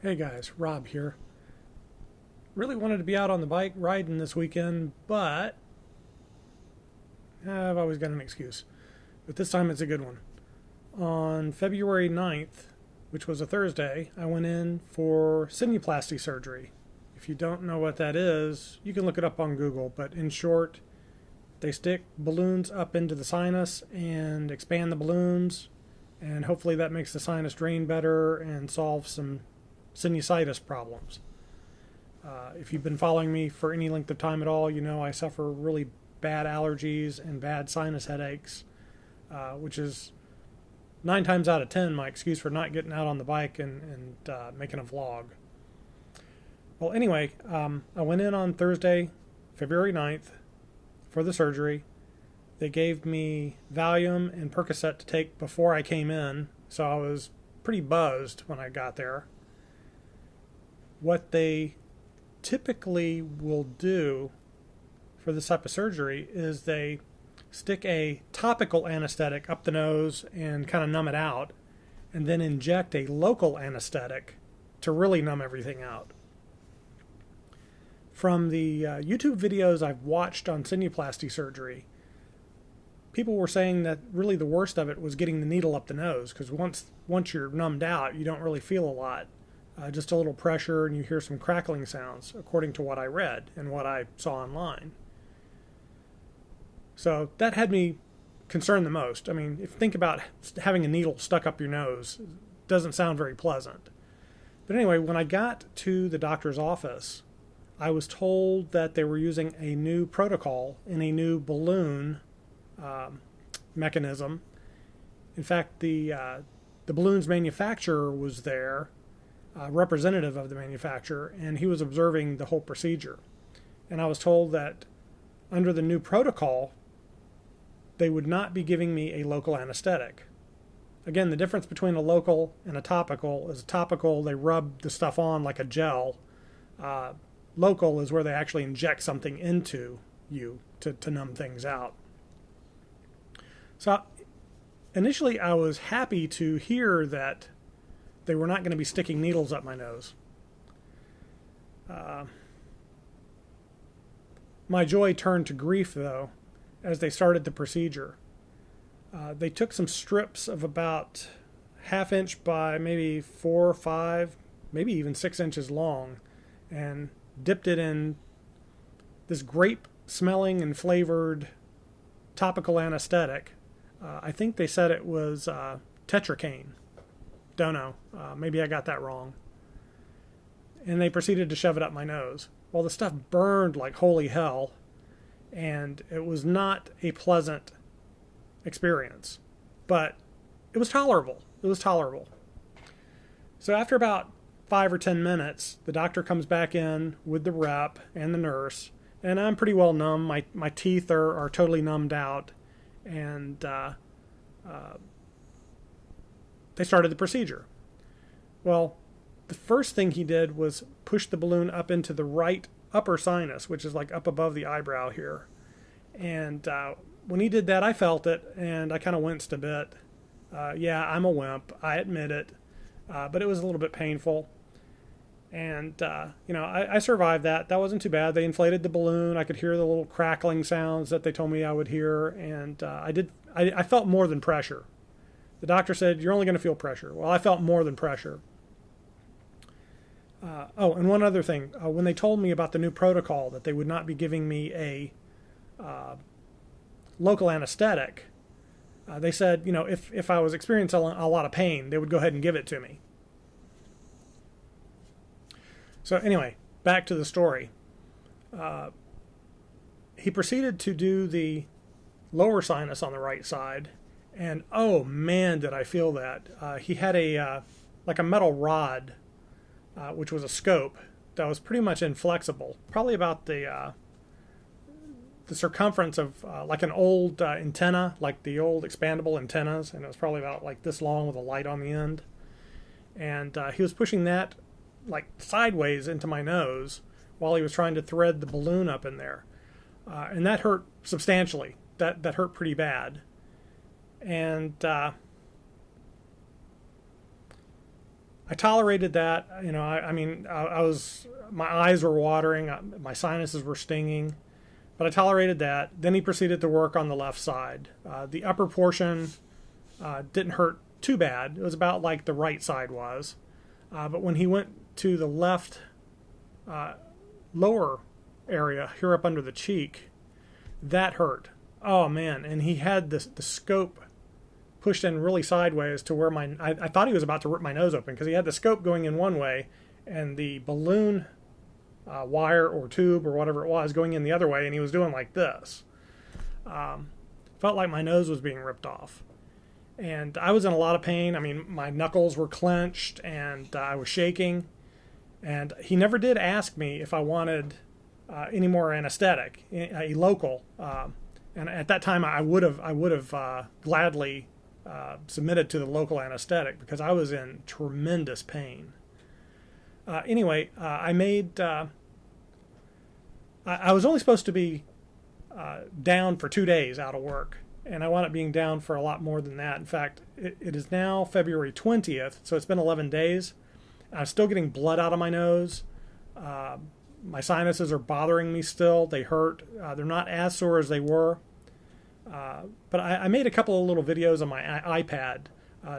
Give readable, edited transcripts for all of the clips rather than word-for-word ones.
Hey guys, Rob here. Really wanted to be out on the bike riding this weekend, but I've always got an excuse. But this time it's a good one. On February 9th, which was a Thursday, I went in for sinuplasty surgery. If you don't know what that is, you can look it up on Google, but in short, they stick balloons up into the sinus and expand the balloons, and hopefully that makes the sinus drain better and solve some sinusitis problems. If you've been following me for any length of time at all, you know I suffer really bad allergies and bad sinus headaches, which is 9 times out of 10 my excuse for not getting out on the bike and making a vlog. Well, anyway, I went in on Thursday, February 9th, for the surgery. They gave me Valium and Percocet to take before I came in, so I was pretty buzzed when I got there. What they typically will do for this type of surgery is they stick a topical anesthetic up the nose and kind of numb it out, and then inject a local anesthetic to really numb everything out. From the YouTube videos I've watched on sinuplasty surgery, people were saying that really the worst of it was getting the needle up the nose, because once you're numbed out, you don't really feel a lot. Just a little pressure, and you hear some crackling sounds, according to what I read and what I saw online. So that had me concerned the most. I mean, if you think about having a needle stuck up your nose, it doesn't sound very pleasant. But anyway, when I got to the doctor's office, I was told that they were using a new protocol in a new balloon mechanism. In fact, the balloon's manufacturer was there, representative of the manufacturer, and he was observing the whole procedure. And I was told that under the new protocol, they would not be giving me a local anesthetic. Again, the difference between a local and a topical is a topical, they rub the stuff on like a gel. Local is where they actually inject something into you to numb things out. So initially I was happy to hear that they were not going to be sticking needles up my nose. My joy turned to grief, though, as they started the procedure. They took some strips of about ½ inch by maybe 4 or 5, maybe even 6 inches long, and dipped it in this grape-smelling and flavored topical anesthetic. I think they said it was tetracaine. Don't know. Maybe I got that wrong. And they proceeded to shove it up my nose. Well, the stuff burned like holy hell, and it was not a pleasant experience. But it was tolerable. It was tolerable. So after about 5 or 10 minutes, the doctor comes back in with the rep and the nurse, and I'm pretty well numb. My teeth are totally numbed out, and they started the procedure. Well, the first thing he did was push the balloon up into the right upper sinus, which is like up above the eyebrow here. And when he did that, I felt it, and I kind of winced a bit. Yeah, I'm a wimp. I admit it. But it was a little bit painful. And, I survived that. That wasn't too bad. They inflated the balloon. I could hear the little crackling sounds that they told me I would hear. And I felt more than pressure. The doctor said, you're only going to feel pressure. Well, I felt more than pressure. And one other thing. When they told me about the new protocol, that they would not be giving me a local anesthetic, they said, if I was experiencing a lot of pain, they would go ahead and give it to me. So anyway, back to the story. He proceeded to do the lower sinus on the right side, and oh man, did I feel that. He had like a metal rod, which was a scope, that was pretty much inflexible, probably about the circumference of like an old antenna, like the old expandable antennas, and it was probably about like this long with a light on the end. And he was pushing that like sideways into my nose while he was trying to thread the balloon up in there. And that hurt substantially. That hurt pretty bad. And I tolerated that. You know, I mean, my eyes were watering, my sinuses were stinging, but I tolerated that. Then he proceeded to work on the left side. The upper portion didn't hurt too bad. It was about like the right side was. But when he went to the left lower area here up under the cheek, that hurt. Oh man! And he had the scope pushed in really sideways to where I thought he was about to rip my nose open, because he had the scope going in one way and the balloon wire or tube or whatever it was going in the other way, and he was doing like this. Felt like my nose was being ripped off. And I was in a lot of pain. I mean, my knuckles were clenched and I was shaking. And he never did ask me if I wanted any more anesthetic, a local. And at that time, I would have gladly submitted to the local anesthetic, because I was in tremendous pain. Anyway, I was only supposed to be down for 2 days out of work, and I wound up being down for a lot more than that. In fact, it is now February 20th, so it's been 11 days. I'm still getting blood out of my nose. My sinuses are bothering me still. They hurt. They're not as sore as they were. But I made a couple of little videos on my iPad,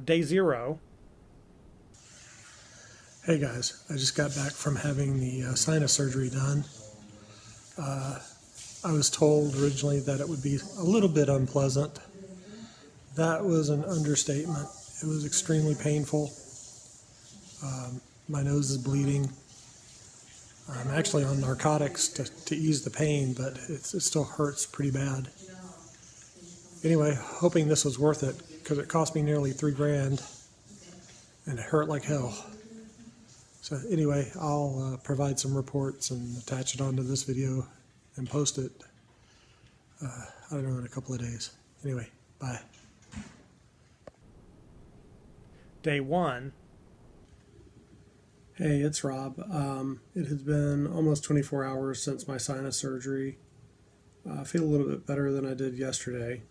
day 0. Hey guys, I just got back from having the sinus surgery done. I was told originally that it would be a little bit unpleasant. That was an understatement. It was extremely painful. My nose is bleeding. I'm actually on narcotics to ease the pain, but it still hurts pretty bad. Anyway, hoping this was worth it, because it cost me nearly $3,000 and it hurt like hell. So anyway, I'll provide some reports and attach it onto this video and post it, I don't know, in a couple of days. Anyway, bye. Day 1. Hey, it's Rob. It has been almost 24 hours since my sinus surgery. I feel a little bit better than I did yesterday.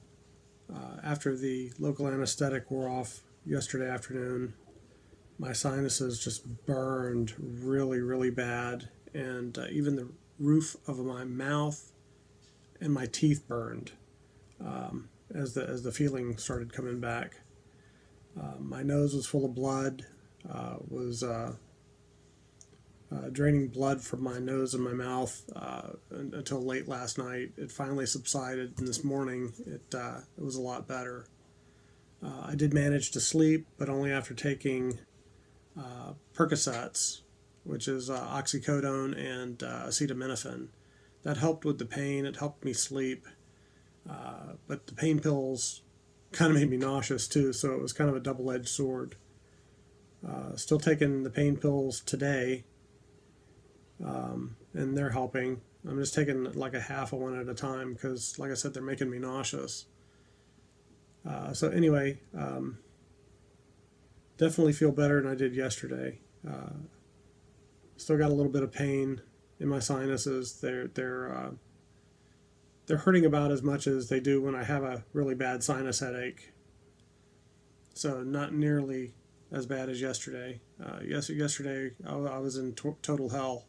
After the local anesthetic wore off yesterday afternoon, my sinuses just burned really, really bad, and even the roof of my mouth and my teeth burned as the feeling started coming back. My nose was full of blood, was draining blood from my nose and my mouth until late last night. It finally subsided, and this morning it was a lot better. I did manage to sleep, but only after taking Percocets, which is oxycodone and acetaminophen. That helped with the pain. It helped me sleep, but the pain pills kind of made me nauseous too, so it was kind of a double-edged sword. Still taking the pain pills today, and they're helping. I'm just taking like a half of one at a time, because like I said, they're making me nauseous. So anyway, definitely feel better than I did yesterday. Still got a little bit of pain in my sinuses. They're hurting about as much as they do when I have a really bad sinus headache. So not nearly as bad as yesterday. Yesterday I was in total hell.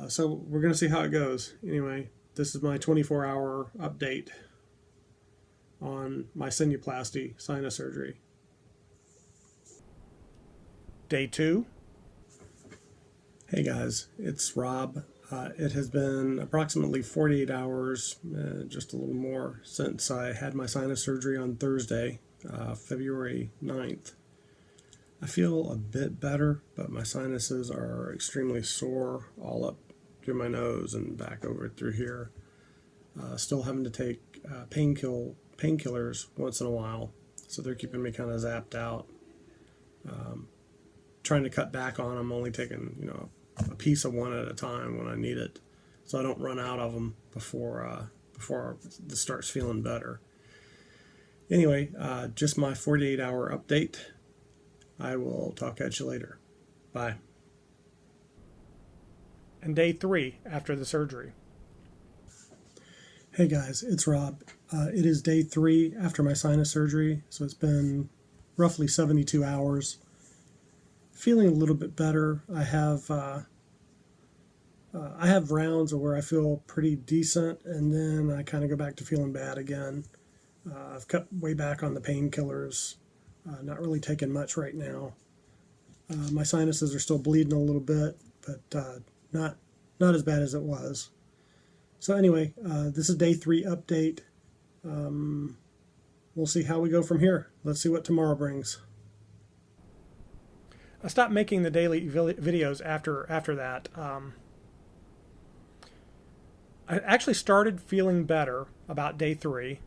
So we're going to see how it goes. Anyway, this is my 24-hour update on my sinuplasty sinus surgery. Day 2. Hey guys, it's Rob. It has been approximately 48 hours, just a little more, since I had my sinus surgery on Thursday, February 9th. I feel a bit better, but my sinuses are extremely sore all up through my nose and back over through here. Still having to take painkillers once in a while, so they're keeping me kind of zapped out. Trying to cut back on them, only taking a piece of one at a time when I need it, so I don't run out of them before this starts feeling better. Anyway, just my 48-hour update. I will talk at you later. Bye. And day 3 after the surgery. Hey guys, it's Rob. It is day 3 after my sinus surgery, so it's been roughly 72 hours. feeling a little bit better. I have rounds where I feel pretty decent, and then I kind of go back to feeling bad again. I've cut way back on the painkillers, not really taking much right now. My sinuses are still bleeding a little bit, but not as bad as it was. So anyway, this is day 3 update. We'll see how we go from here. Let's see what tomorrow brings. I stopped making the daily videos after that. I actually started feeling better about day 3.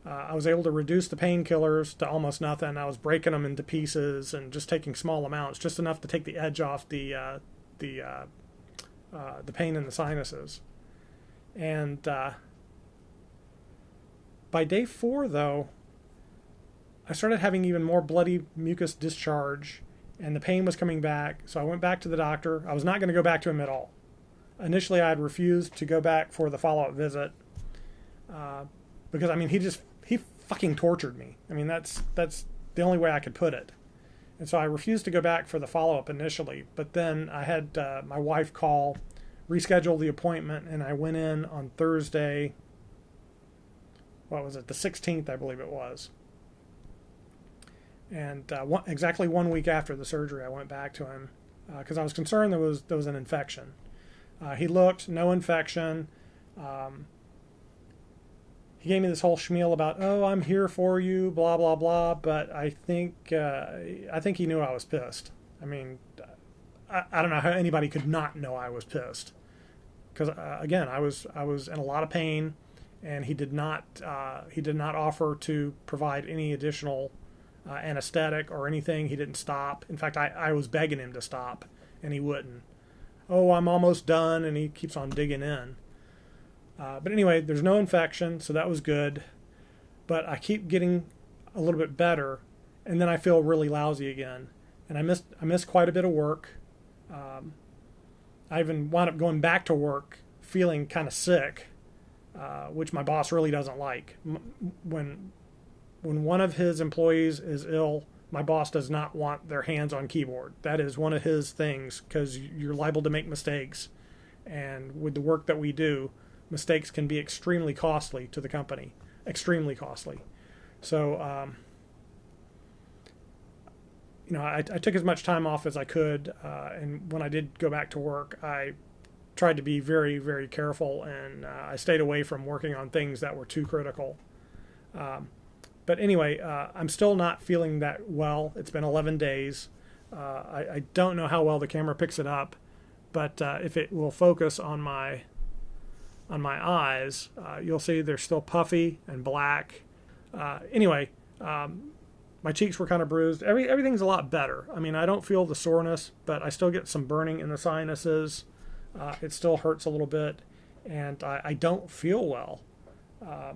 I was able to reduce the painkillers to almost nothing. I was breaking them into pieces and just taking small amounts, just enough to take the edge off the pain in the sinuses. And by day 4, though, I started having even more bloody mucus discharge, and the pain was coming back. So I went back to the doctor. I was not going to go back to him at all. Initially, I had refused to go back for the follow-up visit because, I mean, he fucking tortured me. I mean, that's the only way I could put it. And so I refused to go back for the follow-up initially. But then I had my wife call, reschedule the appointment, and I went in on Thursday. What was it? The 16th, I believe it was. And exactly 1 week after the surgery, I went back to him because I was concerned there was an infection. He looked, no infection. He gave me this whole spiel about, oh, I'm here for you, blah, blah, blah. But I think he knew I was pissed. I mean, I don't know how anybody could not know I was pissed. Because, again, I was in a lot of pain, and he did not offer to provide any additional anesthetic or anything. He didn't stop. In fact, I was begging him to stop, and he wouldn't. Oh, I'm almost done, and he keeps on digging in. But anyway, there's no infection, so that was good. But I keep getting a little bit better, and then I feel really lousy again. And I missed quite a bit of work. I even wound up going back to work feeling kind of sick, which my boss really doesn't like. When one of his employees is ill, my boss does not want their hands on keyboard. That is one of his things, because you're liable to make mistakes. And with the work that we do, mistakes can be extremely costly to the company. Extremely costly. So, I took as much time off as I could. And when I did go back to work, I tried to be very, very careful. And I stayed away from working on things that were too critical. But anyway, I'm still not feeling that well. It's been 11 days. I don't know how well the camera picks it up, but if it will focus on my eyes, you'll see they're still puffy and black. Anyway, my cheeks were kind of bruised. Everything's a lot better. I mean, I don't feel the soreness, but I still get some burning in the sinuses. It still hurts a little bit, and I don't feel well.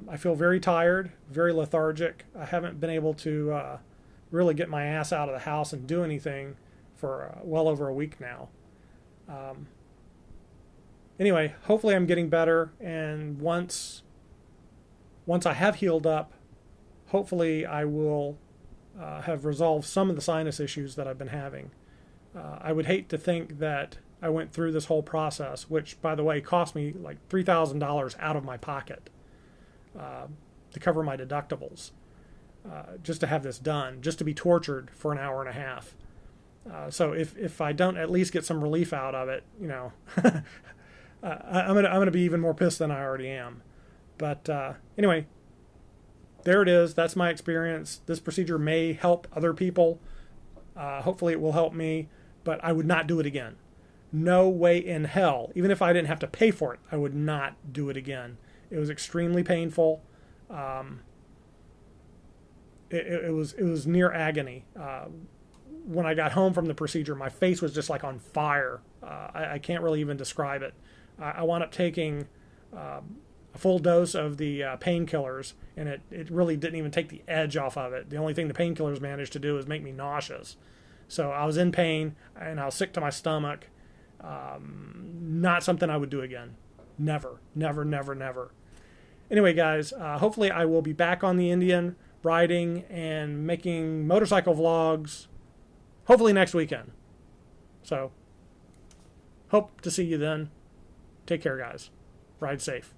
I feel very tired, very lethargic. I haven't been able to really get my ass out of the house and do anything for well over a week now. Anyway, hopefully I'm getting better, and once I have healed up, hopefully I will have resolved some of the sinus issues that I've been having. I would hate to think that I went through this whole process, which, by the way, cost me like $3,000 out of my pocket. To cover my deductibles, just to have this done, just to be tortured for an hour and a half. So if I don't at least get some relief out of it, I'm gonna be even more pissed than I already am. But anyway, there it is. That's my experience. This procedure may help other people. Hopefully it will help me, but I would not do it again. No way in hell. Even if I didn't have to pay for it, I would not do it again. It was extremely painful. It was near agony. When I got home from the procedure, my face was just like on fire. I can't really even describe it. I wound up taking a full dose of the painkillers, and it really didn't even take the edge off of it. The only thing the painkillers managed to do is make me nauseous. So I was in pain, and I was sick to my stomach. Not something I would do again. Never, never, never, never. Anyway, guys, hopefully I will be back on the Indian riding and making motorcycle vlogs hopefully next weekend. So, hope to see you then. Take care, guys. Ride safe.